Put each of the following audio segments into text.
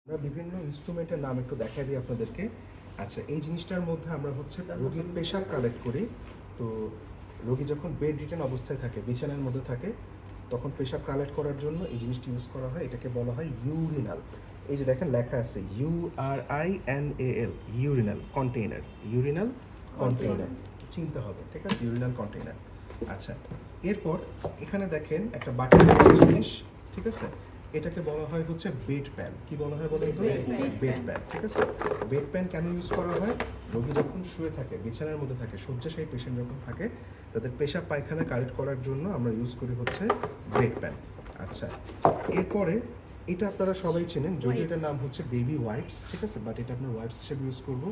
আমরা বিভিন্ন ইনস্ট্রুমেন্টের নাম একটু দেখাই দিই আপনাদেরকে। আচ্ছা, এই জিনিসটার মধ্যে আমরা হচ্ছে রোগীর পেশাব কালেক্ট করি। তো রোগী যখন বেড রিটেন অবস্থায় থাকে, বিছানার মধ্যে থাকে, তখন পেশাব কালেক্ট করার জন্য এই জিনিসটি ইউজ করা হয়। এটাকে বলা হয় ইউরিনাল। এই যে দেখেন লেখা আছে URINAL, urinal container. Urinal container চিনতে হবে, ঠিক আছে? Urinal container. আচ্ছা, এরপর এখানে দেখেন একটা বাটির মতো জিনিস, ঠিক আছে? এটাকে বলা হয় হচ্ছে বেড প্যান। কি বলা হয় বলেন তো? বেড প্যান, ঠিক আছে? বেড প্যান কেন ইউজ করা হয়? রোগী যখন শুয়ে থাকে, বিছানার মধ্যে থাকে, শয্যাশায়ী পেশেন্ট যখন থাকে, তাদের পেশাব পায়খানা কালেক্ট করার জন্য আমরা ইউজ করি হচ্ছে বেড প্যান। আচ্ছা, এরপরে এটা আপনারা সবাই চেনেন, যদি এটার নাম হচ্ছে বেবি ওয়াইপস, ঠিক আছে? বাট এটা আপনার ওয়াইপস হিসেবে ইউজ করবো।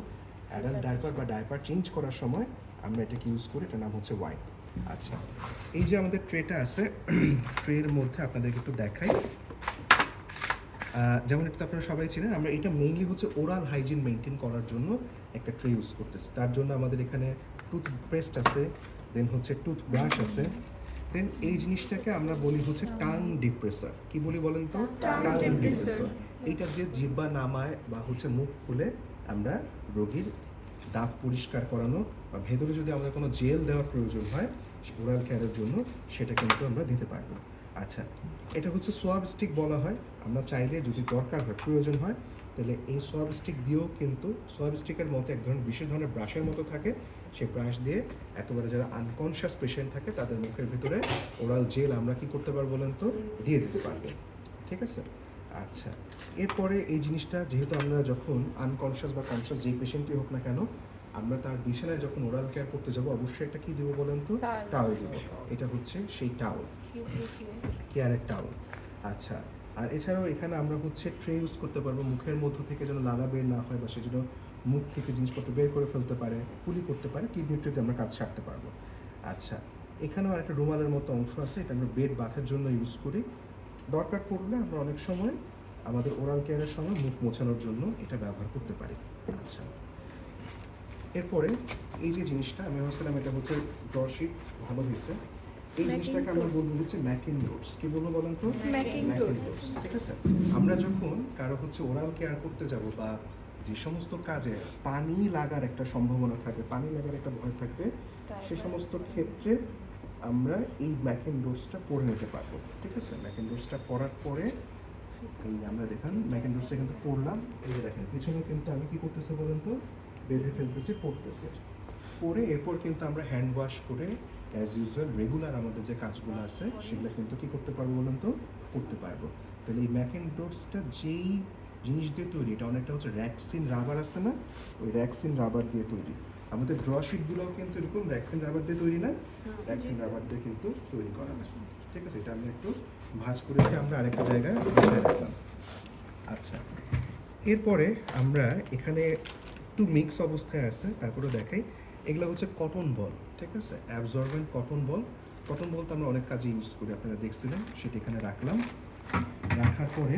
অ্যাডাল্ট ডাইপার বা ডাইপার চেঞ্জ করার সময় আমরা এটাকে ইউজ করি, এটার নাম হচ্ছে ওয়াইপ। আচ্ছা, এই যে আমাদের ট্রেটা আছে, ট্রের মধ্যে আপনাদেরকে একটু দেখাই। যেমন এটা আপনারা সবাই চেনেন, আমরা এটা মেইনলি হচ্ছে ওরাল হাইজিন মেনটেন করার জন্য একটা ট্রে ইউজ করতেছি। তার জন্য আমাদের এখানে টুথপেস্ট আছে, দেন হচ্ছে টুথব্রাশ আছে, দেন এই জিনিসটাকে আমরা বলি হচ্ছে টাং ডিপ্রেসার। কি বলি বলেন তো? টাং ডিপ্রেসার। এইটা দিয়ে জিহ্বা নামায় বা হচ্ছে মুখ খুলে আমরা রোগীর দাঁত পরিষ্কার করানো বা ভেতরে যদি আমাদের কোনো জেল দেওয়ার প্রয়োজন হয় ওরাল কেয়ারের জন্য, সেটা কিন্তু আমরা দিতে পারবো। আচ্ছা, এটা হচ্ছে সোয়াব স্টিক বলা হয়। আমরা চাইলে যদি দরকার হয়, প্রয়োজন হয়, তাহলে এই সোয়াব স্টিক দিয়েও কিন্তু, সোয়াব স্টিকের মতো এক ধরনের বিশেষ ধরনের ব্রাশের মতো থাকে, সেই ব্রাশ দিয়ে একেবারে যারা আনকনশিয়াস পেশেন্ট থাকে তাদের মুখের ভিতরে ওরাল জেল আমরা কি করতে পারবো বলেন তো? দিয়ে দিতে পারবো, ঠিক আছে? আচ্ছা, এরপরে এই জিনিসটা যেহেতু আমরা যখন আনকনশিয়াস বা কনশিয়াস যেই পেশেন্টই হোক না কেন, আমরা তার বিছানায় যখন ওরাল কেয়ার করতে যাব অবশ্যই একটা কি দেবো বলেন তো? টাওয়াল দেবো। এটা হচ্ছে সেই টাওয়াল, কেয়ারের টাওয়াল। আচ্ছা, আর এছাড়াও এখানে আমরা হচ্ছে ট্রে ইউজ করতে পারবো, মুখের মধ্য থেকে যেন লালা বের না হয় বা সে যেন মুখ থেকে জিনিসপত্র বের করে ফেলতে পারে, কুলি করতে পারে, কিডনি ট্রেতে আমরা কাজ সারতে পারবো। আচ্ছা, এখানেও আরেকটা রুমালের মতো অংশ আছে, এটা আমরা বেড বাথের জন্য ইউজ করি। দরকার পড়লে আমরা অনেক সময় আমাদের ওরাল কেয়ারের সময় মুখ মোছানোর জন্য এটা ব্যবহার করতে পারি। আচ্ছা, এরপরে এই যে জিনিসটা আমি ভাবছিলাম এটা হচ্ছে ড্রশিট, ভালো হয়েছে। এই জিনিসটাকে আমরা বলবো হচ্ছে ম্যাকিনডোর্স। কি বলবো বলেন তো? ম্যাকিনডোর্স, ঠিক আছে? আমরা যখন কারো হচ্ছে ওরাল কেয়ার করতে যাব বা যে সমস্ত কাজে পানি লাগার একটা সম্ভাবনা থাকবে, পানি লাগার একটা ভয় থাকবে, সে সমস্ত ক্ষেত্রে আমরা এই ম্যাকিনডোর্সটা পরে নিতে পারবো, ঠিক আছে? ম্যাকিনডোর্সটা পরার পরে এই আমরা দেখেন ম্যাকিনডোর্সটা কিন্তু পরলাম, এই যে দেখেন পিছনে কিন্তু আমি কি করতেছি বলেন তো? বেঁধে ফেলতেছি, পড়তেছি। পরে এরপর কিন্তু আমরা হ্যান্ড ওয়াশ করে অ্যাজ ইউজুয়াল রেগুলার আমাদের যে কাজগুলো আছে সেগুলো কিন্তু কি করতে পারবো বলুন তো? করতে পারবো। তাহলে এই ম্যাকিনডোর্সটা যেই জিনিস দিয়ে তৈরি, এটা অনেকটা হচ্ছে র্যাক্সিন রাবার আছে না, ওই র্যাক্সিন রাবার দিয়ে তৈরি। আমাদের ড্র শিটগুলোও কিন্তু এরকম র্যাক্সিন রাবার দিয়ে তৈরি না, র্যাক্সিন রাবার দিয়ে কিন্তু তৈরি করা না, ঠিক আছে? এটা আমি একটু ভাঁজ করে দিয়ে আমরা আরেকটা জায়গায় বসায় রাখলাম। আচ্ছা, এরপরে আমরা এখানে একটু মিক্স অবস্থায় আছে, তারপরে দেখাই। এগুলো হচ্ছে কটন বল, ঠিক আছে? অ্যাবজর্বেন্ট কটন বল। কটন বল তো আমরা অনেক কাজে ইউজ করি, আপনারা দেখছিলেন। সেটা এখানে রাখলাম। রাখার পরে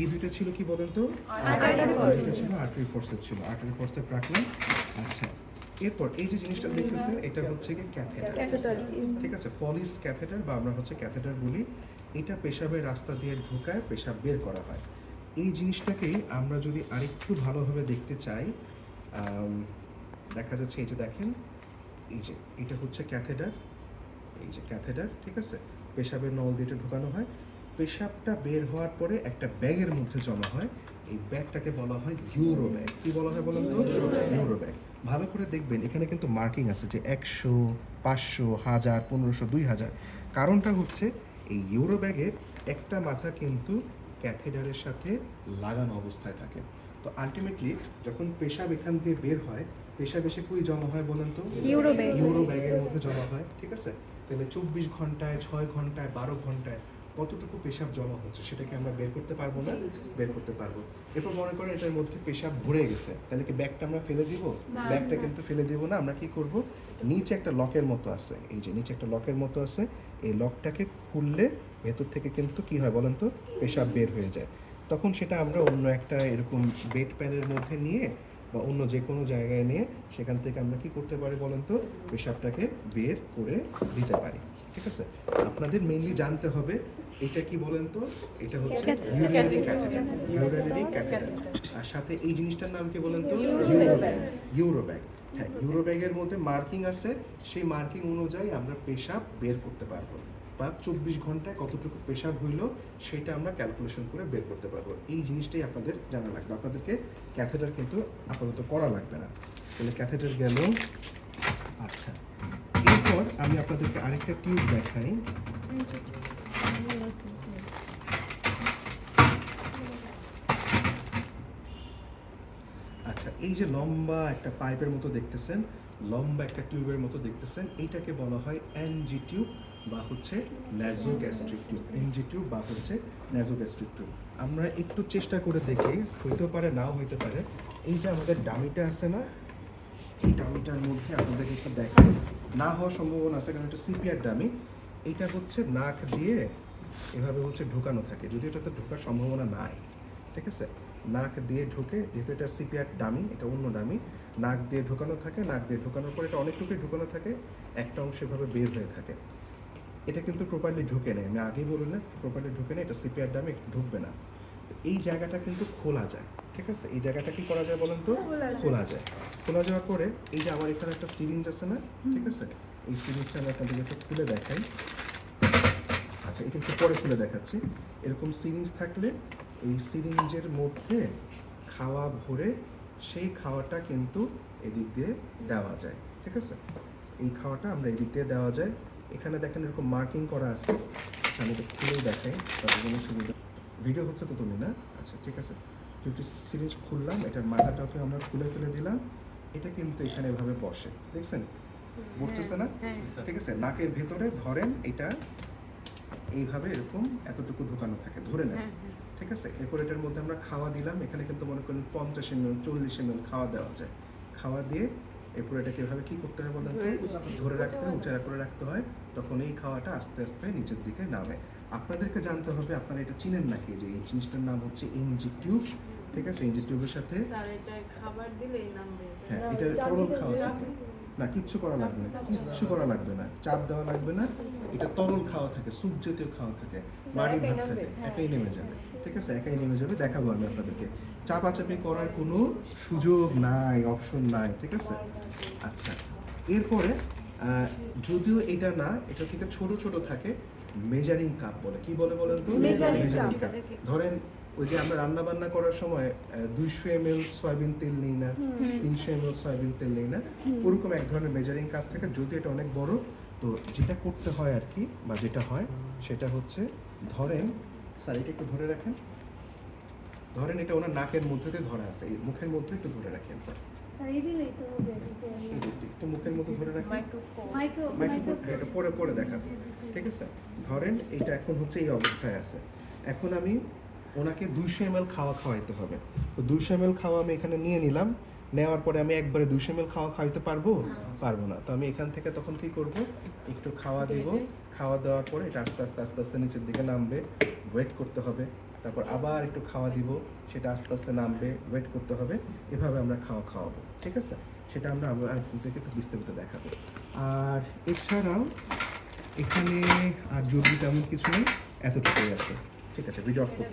এই দুইটা ছিল কি বলেন তো? এটা ছিল আর্টারি ফোর্সেপ, ছিল আর্টারি ফোর্সেপ রাখলাম। আচ্ছা, এরপর এই যে জিনিসটা দেখতেছেন এটা হচ্ছে কি ক্যাথেটার, ঠিক আছে? ফলিস ক্যাথেটার বা আমরা হচ্ছে ক্যাথেটার বলি। এটা পেশাবের রাস্তা দিয়ে ঢোকায় পেশাব বের করা হয়। এই জিনিসটাকেই আমরা যদি আরেকটু ভালোভাবে দেখতে চাই, দেখা যাচ্ছে এই যে দেখেন, এই যে এটা হচ্ছে ক্যাথেটার, এই যে ক্যাথেটার, ঠিক আছে? পেশাবের নল দিয়ে এটা ঢোকানো হয়। পেশাবটা বের হওয়ার পরে একটা ব্যাগের মধ্যে জমা হয়, এই ব্যাগটাকে বলা হয় ইউরো ব্যাগ। কি বলা হয় বলুন তো? Euro bag. ভালো করে দেখবেন এখানে কিন্তু মার্কিং আছে যে 100, 500, 1000, 1500, 2000। কারণটা হচ্ছে এই ইউরো ব্যাগের একটা মাথা কিন্তু ক্যাথেটারের সাথে লাগানো অবস্থায় থাকে। তো আলটিমেটলি যখন পেশাব এখান দিয়ে বের হয়, পেশাব এসে কই জমা হয় বলেন তো? ইউরো ব্যাগের মধ্যে জমা হয়, ঠিক আছে? তাহলে 24 ঘন্টায়, 6 ঘন্টায়, 12 ঘন্টায় কতটুকু পেশাব জমা হচ্ছে সেটাকে আমরা বের করতে পারবো না? বের করতে পারবো। এরপর মনে করেন এটার মধ্যে পেশাব ভরে গেছে, তাহলে কি ব্যাগটা আমরা ফেলে দিব? ব্যাগটা কিন্তু ফেলে দিব না। আমরা কি করব? নিচে একটা লকের মতো আছে, এই যে নিচে একটা লকের মতো আছে, এই লকটাকে খুললে ভেতর থেকে কিন্তু কি হয় বলেন তো? পেশাব বের হয়ে যায়। তখন সেটা আমরা অন্য একটা এরকম বেড প্যানের মধ্যে নিয়ে বা অন্য যে কোনো জায়গায় নিয়ে সেখান থেকে আমরা কি করতে পারি বলেন তো, পেশাবটাকে বের করে দিতে পারি। ঠিক আছে, আপনাদের মেইনলি জানতে হবে এটা কি বলেন তো, এটা হচ্ছে ইউরিনারি ক্যাথেটার, ইউরিনারি ক্যাথেটার। আর সাথে এই জিনিসটার নাম কি বলেন তো, ইউরোব্যাগ। ইউরোব্যাগ, হ্যাঁ, ইউরোব্যাগের মধ্যে মার্কিং আছে, সেই মার্কিং অনুযায়ী আমরা পেশাব বের করতে পারবো, বা 24 ঘন্টায় কতটুকু পেশাব হইলো সেটা আমরা ক্যালকুলেশন করে বের করতে পারবো। এই জিনিসটাই আপনাদের জানা লাগবে। আপনাদেরকে ক্যাথেটার কিন্তু আপাতত করা লাগবে না। তাহলে ক্যাথেটার গেল। আচ্ছা, এরপর আমি আপনাদেরকে আরেকটা টিউব দেখাই। আচ্ছা, এই যে লম্বা একটা পাইপের মতো দেখতেছেন, লম্বা একটা টিউবের মতো দেখতেছেন, এইটাকে বলা হয় এনজি টিউব বা হচ্ছে ন্যাজোগ্যাস্ট্রিক টিউব। এনজি টিউব বা হচ্ছে ন্যাজোগ্যাস্ট্রিক টিউব। আমরা একটু চেষ্টা করে দেখি, হইতে পারে নাও হইতে পারে। এই যে আমাদের ডামিটা আছে না, এই ডামিটার মধ্যে আপনাদেরকে একটু দেখেন, না হওয়ার সম্ভাবনা আছে কারণ এটা সিপিআর ডামি। এইটা হচ্ছে নাক দিয়ে এভাবে হচ্ছে ঢোকানো থাকে, যদিও এটাতে ঢোকার সম্ভাবনা নাই। ঠিক আছে, নাক দিয়ে ঢোকে, যেহেতু এটা সিপিআর ডামি, এটা অন্য ডামি, নাক দিয়ে ঢোকানো থাকে। নাক দিয়ে ঢোকানোর পর এটা অনেকটুকুই ঢোকানো থাকে, একটা অংশ এভাবে বের হয়ে থাকে। এটা কিন্তু প্রপারলি ঢুকে নেই, আমি আগেই বললাম প্রপারলি ঢুকে নেই, এটা সিপিআর ডামি, ঢুকবে না। তো এই জায়গাটা কিন্তু খোলা যায়। ঠিক আছে, এই জায়গাটা কি করা যায় বলেন তো, খোলা যায়। খোলা যাওয়ার পরে এই যে আমার এখানে একটা সিরিঞ্জ আছে না, ঠিক আছে, এই সিরিঞ্জটা আমি আপনাদের একটু খুলে দেখাই। আচ্ছা, এটা একটু পরে খুলে দেখাচ্ছি। এরকম সিরিঞ্জ থাকলে এই সিরিঞ্জের মধ্যে খাওয়া ভরে সেই খাওয়াটা কিন্তু এদিক দিয়ে দেওয়া যায়। ঠিক আছে, এই খাওয়াটা আমরা এদিক দিয়ে দেওয়া যায়। এখানে দেখেন এরকম মার্কিং করা আছে, আমি এটা খুলেই দেখাই তাদের জন্য সুবিধা। ভিডিও হচ্ছে তো তুমি না? আচ্ছা, ঠিক আছে। একটু সিরিঞ্জ খুললাম, এটার মাথাটাকে আমরা খুলে ফেলে দিলাম। এটা কিন্তু এখানে এভাবে বসে, দেখছেন বসতেছে না? ঠিক আছে, নাকের ভেতরে ধরেন এটা এইভাবে এরকম এতটুকু ঢোকানো থাকে, ধরে নেন। ঠিক আছে, এরপর এটার মধ্যে আমরা খাওয়া দিলাম। এখানে কিন্তু মনে করেন 50 ml 40 ml খাওয়া দেওয়া যায়। খাওয়া দিয়ে এরপর এটাকে এভাবে কি করতে হয় বলেন, ধরে রাখতে হয়, উঁচা করে রাখতে হয়। তখন এই খাওয়াটা আস্তে আস্তে নিচের দিকে নামে। আপনাদেরকে জানতে হবে আপনারা এটা চিনেন নাকি, যে এই জিনিসটার নাম হচ্ছে এনজি টিউব। ঠিক আছে, এনজি টিউবের সাথে খাবার দিলেই নামবে। হ্যাঁ, এটা তরল খাওয়া থাকে না, কিচ্ছু করা লাগবে না, কিচ্ছু করা লাগবে না, চাপ দেওয়া লাগবে না। এটা তরল খাওয়া থাকে, স্যুপ জাতীয় খাওয়া থাকে, বাড়ি ভাত থাকে, একাই নেমে যাবে। ঠিক আছে, একাই নেমে যাবে, দেখাবো আমি আপনাদেরকে। চাপাচাপি করার কোনো সুযোগ নাই, অপশন নাই। ঠিক আছে, আচ্ছা, এরপরে যদিও এটা না, এটা থেকে ছোট ছোট থাকে, মেজারিং কাপ বলে। কি বলে বলেন তো? Measuring cup. ধরেন ওই যে আমরা রান্না বান্না করার সময় 200 ml সয়াবিন তেল নিই না, 300 ml সয়াবিন তেল নিই না, ওরকম এক ধরনের মেজারিং কাপ থাকে, যদি এটা অনেক বড়। তো যেটা করতে হয় আর কি, বা যেটা হয় সেটা হচ্ছে, ধরেন স্যার এটা একটু ধরে রাখেন, ধরেন এটা ওনার নাকের মধ্যে দিয়ে ধরা আছে, এই মুখের মধ্যে একটু ধরে রাখেন স্যার, একটু মুখের মধ্যে ধরে রাখেন, মাইক্রোফোন এটা পরে পরে দেখাবো। ঠিক আছে, ধরেন এটা এখন হচ্ছে এই অবস্থায় আছে। এখন আমি ওনাকে 200 ml খাওয়া খাওয়াইতে হবে। তো 200 ml খাওয়া আমি এখানে নিয়ে নিলাম। নেওয়ার পরে আমি একবারে 200 ml খাওয়া খাওয়াইতে পারবো? পারবো না। তো আমি এখান থেকে তখন কি করব, একটু খাওয়া দিব। খাওয়া দেওয়ার পরে এটা আস্তে আস্তে আস্তে আস্তে নিচের দিকে নামবে, ওয়েট করতে হবে। তারপর আবার একটু খাওয়া দিব, সেটা আস্তে আস্তে নামবে, ওয়েট করতে হবে। এভাবে আমরা খাওয়া খাওয়াবো। ঠিক আছে, সেটা আমরা আবার থেকে একটু বিস্তারিত দেখাবো। আর এছাড়াও এখানে আর জরুরি তেমন কিছু নেই, এতটুকুই আছে। ঠিক আছে, ভিডিও অফ করতে